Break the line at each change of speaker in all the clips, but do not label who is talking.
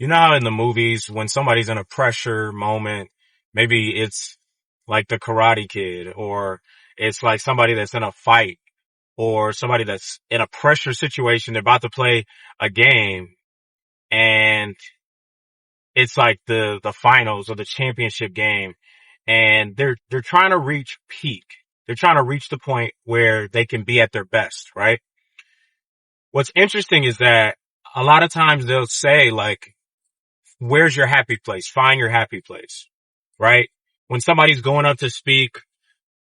You know how in the movies, when somebody's in a pressure moment, maybe it's like the Karate Kid, or it's like somebody that's in a fight, or somebody that's in a pressure situation. They're about to play a game, and it's like the finals or the championship game, and they're trying to reach peak. They're trying to reach the point where they can be at their best, right? What's interesting is that a lot of times they'll say, like, where's your happy place? Find your happy place, right? When somebody's going up to speak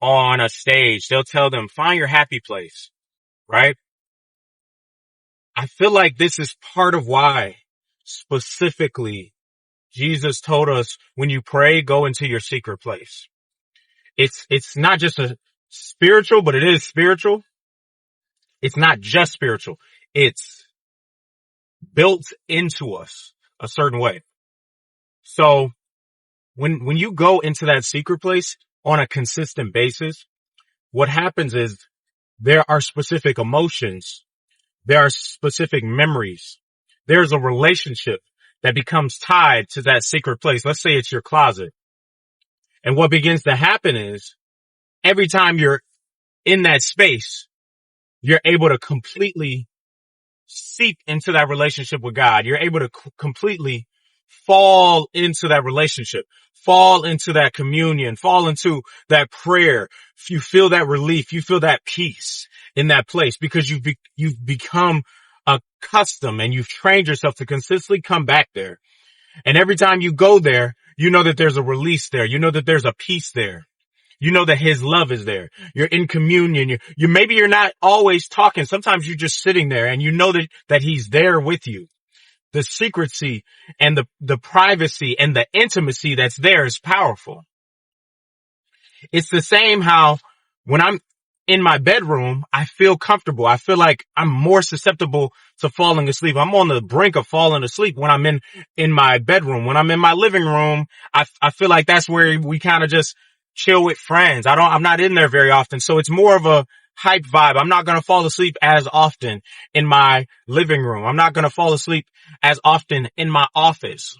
on a stage, they'll tell them, find your happy place, right? I feel like this is part of why specifically Jesus told us, when you pray, go into your secret place. It's not just a spiritual, but it is spiritual. It's not just spiritual. It's built into us a certain way. So when you go into that secret place on a consistent basis, what happens is there are specific emotions. There are specific memories. There's a relationship that becomes tied to that secret place. Let's say it's your closet. And what begins to happen is every time you're in that space, you're able to completely seep into that relationship with God. You're able to completely fall into that relationship, fall into that communion, fall into that prayer. You feel that relief. You feel that peace in that place because you've become accustomed and you've trained yourself to consistently come back there. And every time you go there, you know that there's a release there. You know that there's a peace there. You know that his love is there. You're in communion. Maybe you're not always talking. Sometimes you're just sitting there and you know that he's there with you. The secrecy and the privacy and the intimacy that's there is powerful. It's the same how when I'm in my bedroom, I feel comfortable. I feel like I'm more susceptible to falling asleep. I'm on the brink of falling asleep when I'm in my bedroom. When I'm in my living room, I feel like that's where we kind of just chill with friends. I'm not in there very often. So it's more of a hype vibe. I'm not going to fall asleep as often in my living room. I'm not going to fall asleep as often in my office.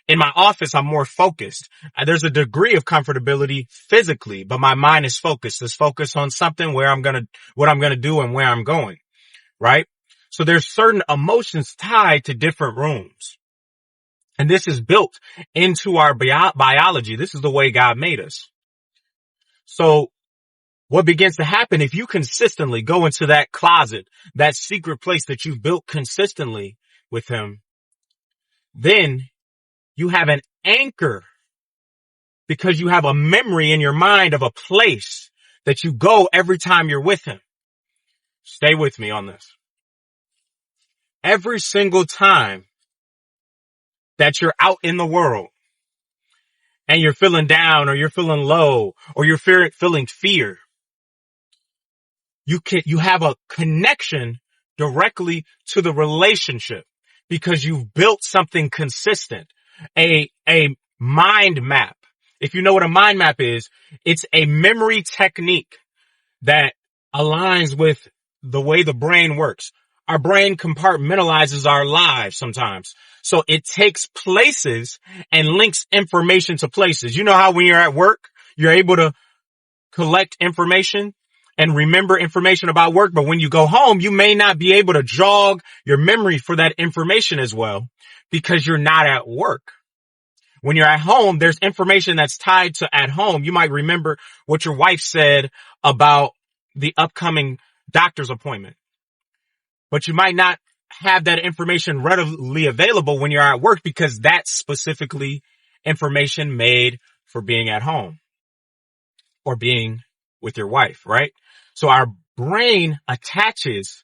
In my office, I'm more focused. There's a degree of comfortability physically, but my mind is focused. It's focused on something what I'm going to do and where I'm going. Right? So there's certain emotions tied to different rooms. And this is built into our biology. This is the way God made us. So what begins to happen if you consistently go into that closet, that secret place that you've built consistently with him, then you have an anchor because you have a memory in your mind of a place that you go every time you're with him. Stay with me on this. Every single time that you're out in the world and you're feeling down or you're feeling low or you're feeling fear, you have a connection directly to the relationship because you've built something consistent, a mind map. If you know what a mind map is, it's a memory technique that aligns with the way the brain works. Our brain compartmentalizes our lives sometimes. So it takes places and links information to places. You know how when you're at work, you're able to collect information and remember information about work. But when you go home, you may not be able to jog your memory for that information as well because you're not at work. When you're at home, there's information that's tied to at home. You might remember what your wife said about the upcoming doctor's appointment, but you might not have that information readily available when you're at work because that's specifically information made for being at home or being with your wife, right? So our brain attaches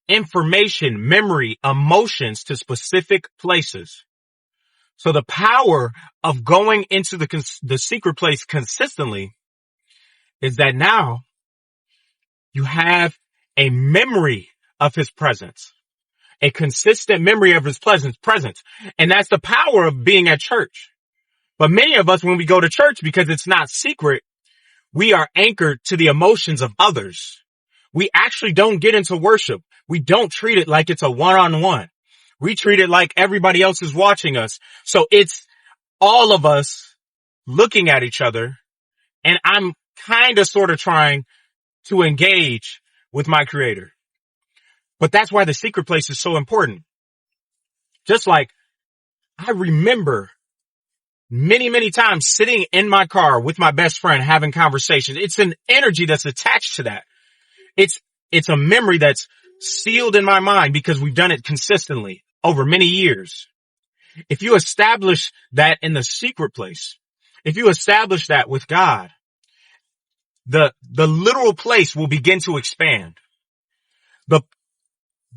information, memory, emotions to specific places. So the power of going into the secret place consistently is that now you have a memory of his presence, a consistent memory of his presence. And that's the power of being at church. But many of us, when we go to church, because it's not secret, we are anchored to the emotions of others. We actually don't get into worship. We don't treat it like it's a one-on-one. We treat it like everybody else is watching us. So it's all of us looking at each other, and I'm kind of sort of trying to engage with my creator. But that's why the secret place is so important. Just like I remember many, many times sitting in my car with my best friend having conversations. It's an energy that's attached to that. It's a memory that's sealed in my mind because we've done it consistently over many years. If you establish that in the secret place, if you establish that with God, the literal place will begin to expand.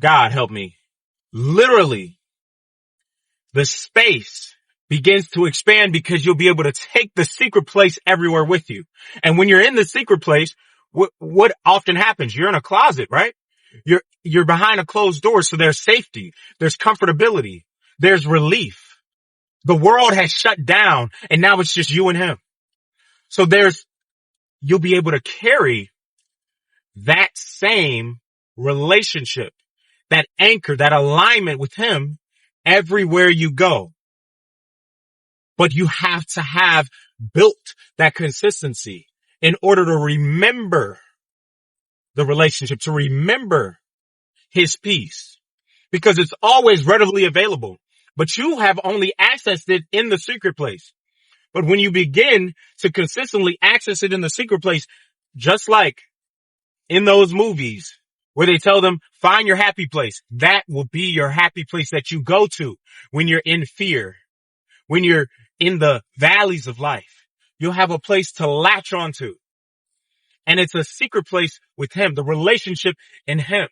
God help me. Literally, the space begins to expand because you'll be able to take the secret place everywhere with you. And when you're in the secret place, what often happens? You're in a closet, right? You're behind a closed door. So there's safety. There's comfortability. There's relief. The world has shut down and now it's just you and him. So you'll be able to carry that same relationship, that anchor, that alignment with him everywhere you go. But you have to have built that consistency in order to remember the relationship, to remember his peace, because it's always readily available, but you have only accessed it in the secret place. But when you begin to consistently access it in the secret place, just like in those movies where they tell them, find your happy place, that will be your happy place that you go to when you're in fear, when you're in the valleys of life. You'll have a place to latch onto. And it's a secret place with him, the relationship in him.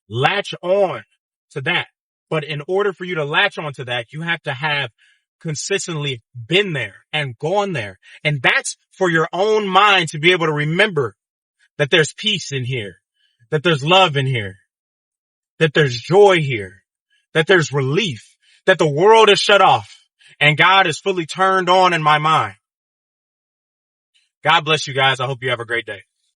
Latch on to that. But in order for you to latch on to that, you have to have consistently been there and gone there. And that's for your own mind to be able to remember that there's peace in here, that there's love in here, that there's joy here, that there's relief, that the world is shut off and God is fully turned on in my mind. God bless you guys. I hope you have a great day.